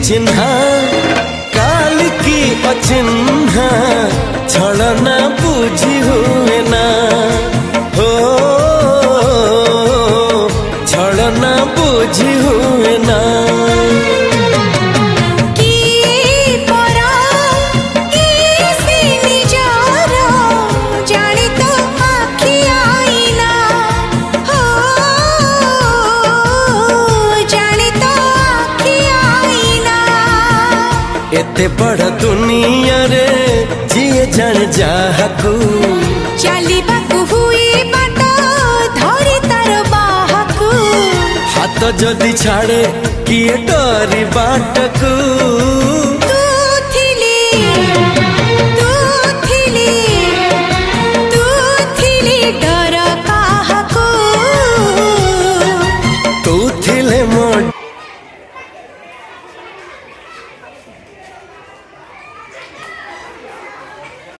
चिन्हा काल की अचिन्हा छलना बुझी हुए ना हो छलना बुझी हुए ना एते बड़ दुनिया रे जिए जान जाहकू चलिबाकू हुई बाट धरी तार बाहकू हाथ जदि छाड़े किए डरी बाटकू।